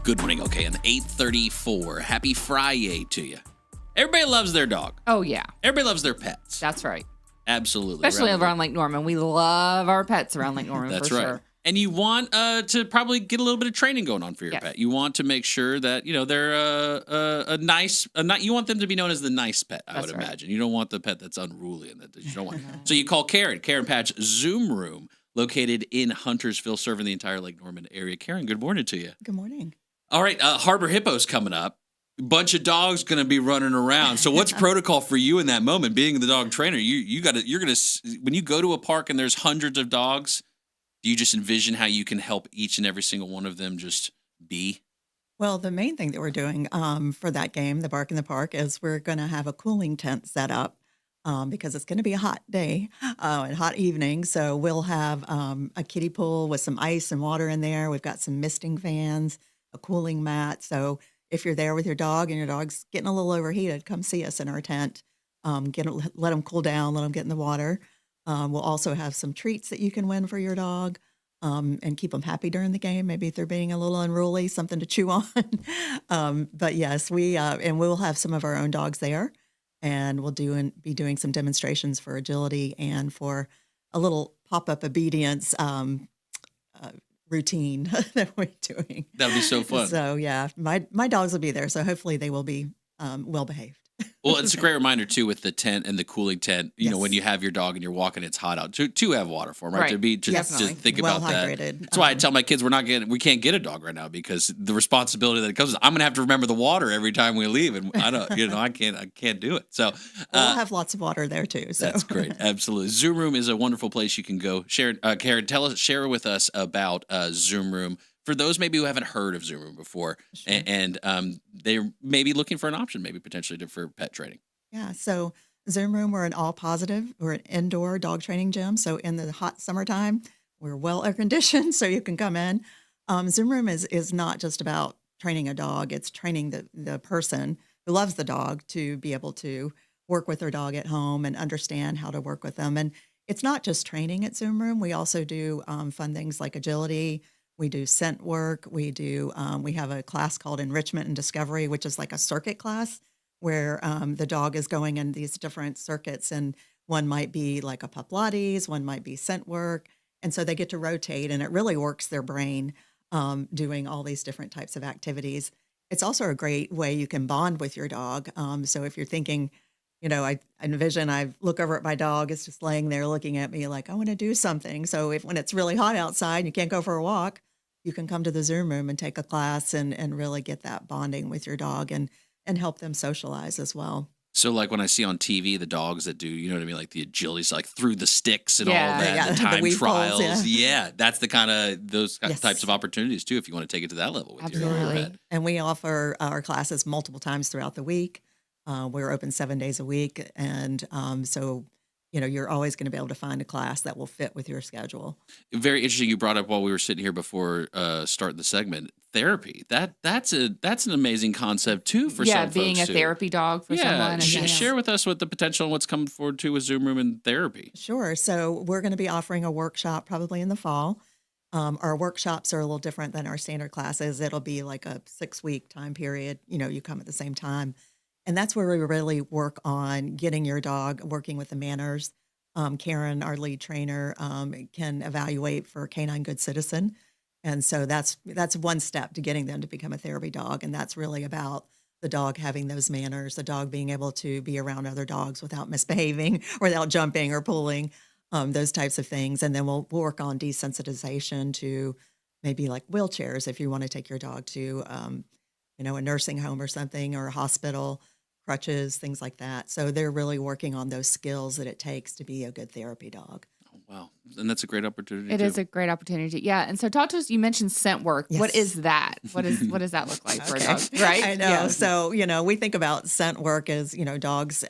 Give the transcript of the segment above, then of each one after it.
Good morning, okay, on 8:34. Happy Friday to you. Everybody loves their dog. Oh, yeah. Everybody loves their pets. That's right. Absolutely. Especially around Lake Norman. We love our pets around Lake Norman. That's for right. Sure. And you want to probably get a little bit of training going on for your Yes. pet. You want to make sure that, they're you want them to be known as the nice pet, I would imagine. You don't want the pet that's unruly and that you don't want. So you call Karen Patch Zoom Room, located in Huntersville, serving the entire Lake Norman area. Karen, good morning to you. Good morning. All right, Harbor Hippo's coming up. Bunch of dogs going to be running around. So what's protocol for you in that moment, being the dog trainer? You're going to, when you go to a park and there's hundreds of dogs, do you just envision how you can help each and every single one of them just be? Well, the main thing that we're doing for that game, the Bark in the Park, is we're going to have a cooling tent set up because it's going to be a hot day and hot evening. So we'll have a kiddie pool with some ice and water in there. We've got some misting fans, a cooling mat. So if you're there with your dog and your dog's getting a little overheated, come see us in our tent. Let them cool down, let them get in the water. We'll also have some treats that you can win for your dog and keep them happy during the game. Maybe if they're being a little unruly, something to chew on. But yes, we'll have some of our own dogs there, and we'll be doing some demonstrations for agility and for a little pop-up obedience routine that we're doing. That would be so fun. So yeah, my dogs will be there. So hopefully they will be well behaved. Well, it's a great reminder too with the tent and the cooling tent. You know, when you have your dog and you're walking, it's hot out. To have water for them, right? To be just think about hydrated. That. That's why I tell my kids we can't get a dog right now because the responsibility that it comes. I'm gonna have to remember the water every time we leave, and I don't. I can't do it. So we'll have lots of water there too. So that's great. Absolutely, Zoom Room is a wonderful place you can go. Karen, share with us about Zoom Room. For those maybe who haven't heard of Zoom Room before, sure. and they're maybe looking for an option, maybe potentially for pet training. Yeah, so Zoom Room, we're an all positive. We're an indoor dog training gym. So in the hot summertime, we're well air conditioned, so you can come in. Zoom Room is not just about training a dog; it's training the person who loves the dog to be able to work with their dog at home and understand how to work with them. And it's not just training at Zoom Room. We also do fun things like agility. We do scent work. We have a class called Enrichment and Discovery, which is like a circuit class where the dog is going in these different circuits. And one might be like a pup Pilates, one might be scent work. And so they get to rotate, and it really works their brain doing all these different types of activities. It's also a great way you can bond with your dog. So if you're thinking, I envision I look over at my dog, it's just laying there looking at me like, I want to do something. So when it's really hot outside and you can't go for a walk, you can come to the Zoom Room and take a class and really get that bonding with your dog and help them socialize as well. So like when I see on TV, the dogs that do, you know what I mean? Like the agility's like through the sticks and all that, the time trials. Poles, that's the kind of, those types of opportunities too, if you want to take it to that level with your pet. And we offer our classes multiple times throughout the week. We're open 7 days a week. And so you're always going to be able to find a class that will fit with your schedule. Very interesting. You brought up while we were sitting here before starting the segment, therapy. That's an amazing concept too for some folks. Yeah, being a therapy dog for someone. Share with us what the potential and what's coming forward too with Zoom Room and therapy. Sure. So we're going to be offering a workshop probably in the fall. Our workshops are a little different than our standard classes. It'll be like a 6-week time period. You come at the same time. And that's where we really work on getting your dog working with the manners. Karen, our lead trainer, can evaluate for Canine Good Citizen. And so that's one step to getting them to become a therapy dog. And that's really about the dog having those manners, the dog being able to be around other dogs without misbehaving or without jumping or pulling, those types of things. And then we'll work on desensitization to maybe like wheelchairs if you want to take your dog to, a nursing home or something or a hospital. Crutches, things like that. So they're really working on those skills that it takes to be a good therapy dog. Oh, wow. And that's a great opportunity. It is a great opportunity. Yeah. And so talk to us, you mentioned scent work. Yes. What is that? What does that look like for a dog? Right? I know. Yeah. So, we think about scent work as, dogs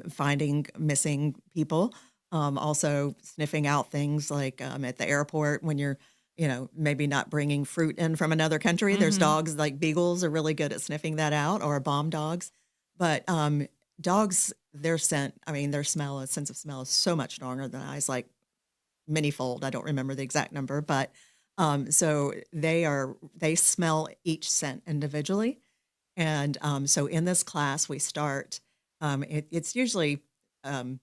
finding missing people, also sniffing out things like at the airport when you're, maybe not bringing fruit in from another country. Mm-hmm. There's dogs like beagles are really good at sniffing that out, or bomb dogs. But dogs, their scent, their sense of smell is so much stronger than ours, like many-fold. I don't remember the exact number, but So they smell each scent individually. And so in this class, we start, it's usually, um,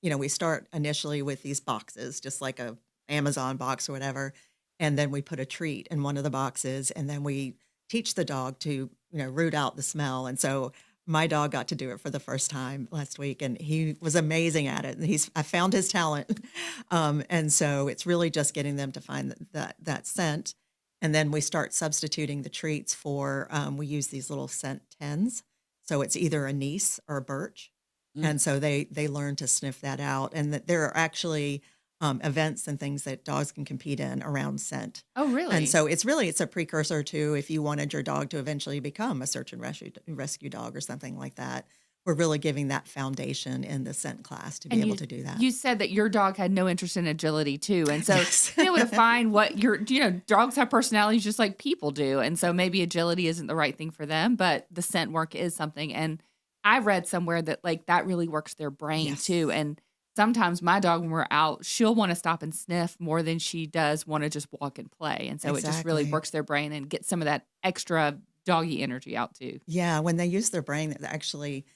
we start initially with these boxes, just like a Amazon box or whatever. And then we put a treat in one of the boxes, and then we teach the dog to, root out the smell. And so my dog got to do it for the first time last week, and he was amazing at it. And I found his talent. And so it's really just getting them to find that scent. And then we start substituting the treats for, we use these little scent tins. So it's either anise or birch. And so they learn to sniff that out. And that there are actually events and things that dogs can compete in around scent. Oh, really? And so it's a precursor to if you wanted your dog to eventually become a search and rescue dog or something like that. We're really giving that foundation in the scent class to be able to do that. You said that your dog had no interest in agility too. And so Yes. being able to find what dogs have personalities just like people do. And so maybe agility isn't the right thing for them, but the scent work is something. And I read somewhere that like that really works their brain Yes. too. And sometimes my dog, when we're out, she'll want to stop and sniff more than she does want to just walk and play. And so it just really Exactly. works their brain and gets some of that extra doggy energy out too. Yeah, when they use their brain, that actually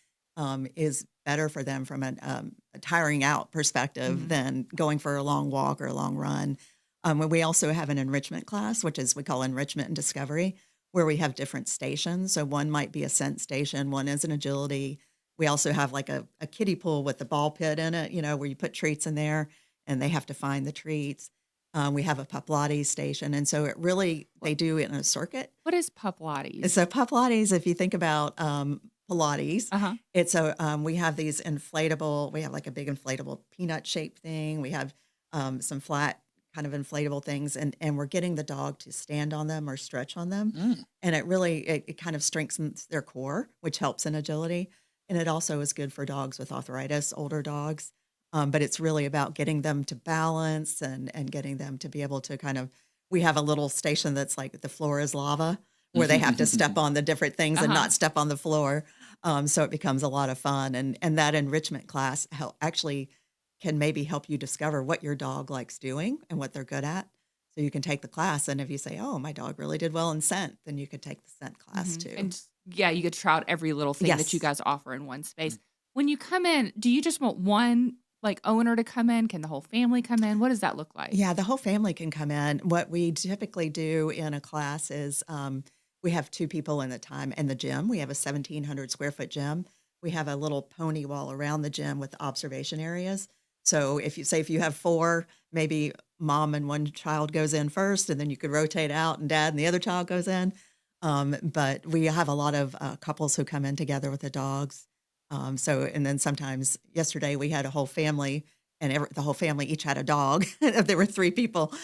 is better for them from a tiring out perspective Mhm. than going for a long walk or a long run. We also have an enrichment class, which is we call enrichment and discovery, where we have different stations. So one might be a scent station, one is an agility. We also have like a kiddie pool with the ball pit in it, where you put treats in there and they have to find the treats. We have a pup Pilates station. And so they do it in a circuit. What is pup Pilates? So pup Pilates, if you think about Pilates, Uh-huh. we have these we have like a big inflatable peanut shaped thing. We have some flat kind of inflatable things, and we're getting the dog to stand on them or stretch on them. Mm. And it kind of strengthens their core, which helps in agility. And it also is good for dogs with arthritis, older dogs. But it's really about getting them to balance and getting them to be able to we have a little station that's like the floor is lava, where they have to step on the different things and Uh-huh. not step on the floor. So it becomes a lot of fun. And that enrichment class actually can maybe help you discover what your dog likes doing and what they're good at. So you can take the class, and if you say, "Oh, my dog really did well in scent," then you could take the scent class Mhm. too. And you get to try out every little thing that you Yes. guys offer in one space. When you come in, do you just want one like owner to come in? Can the whole family come in? What does that look like? Yeah, the whole family can come in. What we typically do in a class is we have two people in the gym. We have a 1,700 square foot gym. We have a little pony wall around the gym with observation areas. So if you have four, maybe mom and one child goes in first, and then you could rotate out, and dad and the other child goes in. But we have a lot of couples who come in together with the dogs. And then sometimes yesterday we had a whole family, and the whole family each had a dog. There were three people.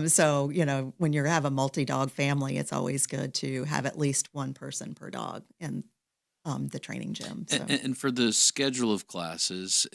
So, when you have a multi-dog family, it's always good to have at least one person per dog in the training gym. So. And for the schedule of classes,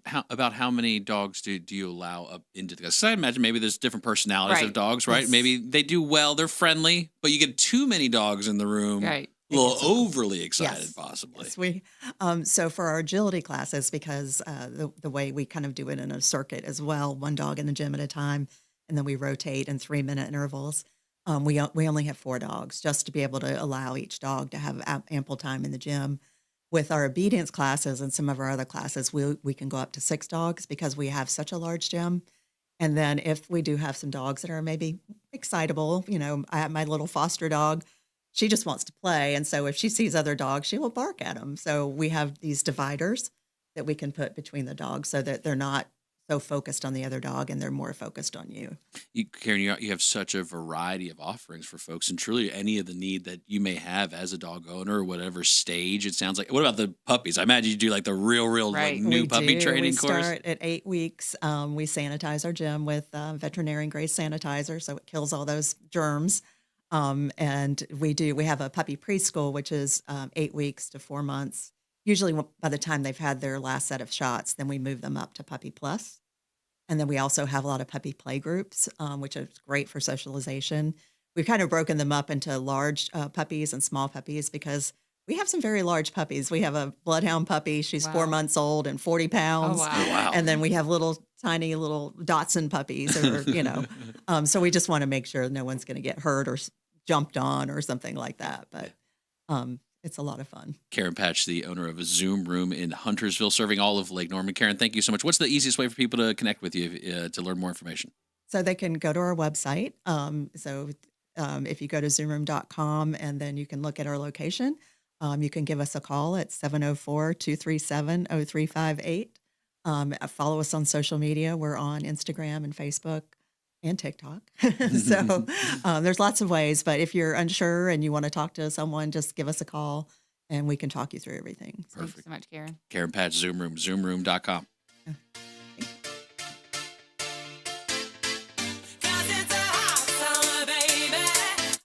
how many dogs do you allow up into the class? 'Cause I imagine maybe there's different personalities of Right. dogs, right? Yes. Maybe they do well, they're friendly, but you get too many dogs in the room, Right. a little Yes. overly excited, Yes. possibly. Yes, so for our agility classes, because the way we kind of do it in a circuit as well, one dog in the gym at a time, and then we rotate in 3-minute intervals. We only have 4 dogs, just to be able to allow each dog to have ample time in the gym. With our obedience classes and some of our other classes, we can go up to 6 dogs because we have such a large gym. And then if we do have some dogs that are maybe excitable, I have my little foster dog. She just wants to play. And so if she sees other dogs, she will bark at them. So we have these dividers that we can put between the dogs so that they're not so focused on the other dog and they're more focused on you. Karen, you have such a variety of offerings for folks, and truly any of the need that you may have as a dog owner, or whatever stage it sounds like. What about the puppies? I imagine you do like the real Right. like, new We puppy do. training We course. start at 8 weeks. We sanitize our gym with veterinarian grade sanitizer, so it kills all those germs. And we have a puppy preschool, which is 8 weeks to 4 months. Usually by the time they've had their last set of shots, then we move them up to Puppy Plus. And then we also have a lot of puppy play groups, which is great for socialization. We've kind of broken them up into large puppies and small puppies because we have some very large puppies. We have a bloodhound puppy. She's 4 Wow. months old and 40 Oh, pounds. wow. Oh, wow. And then we have tiny little Dachshund puppies, or So we just want to make sure no one's going to get hurt or jumped on or something like that. But it's a lot of fun. Karen Patch, the owner of a Zoom Room in Huntersville, serving all of Lake Norman. Karen, thank you so much. What's the easiest way for people to connect with you to learn more information? So they can go to our website. If you go to zoomroom.com and then you can look at our location, you can give us a call at 704-237-0358. Follow us on social media. We're on Instagram and Facebook and TikTok. So there's lots of ways. But if you're unsure and you want to talk to someone, just give us a call and we can talk you through everything. Thanks so much, Karen. Karen Patch, Zoom Room, zoomroom.com. Yeah.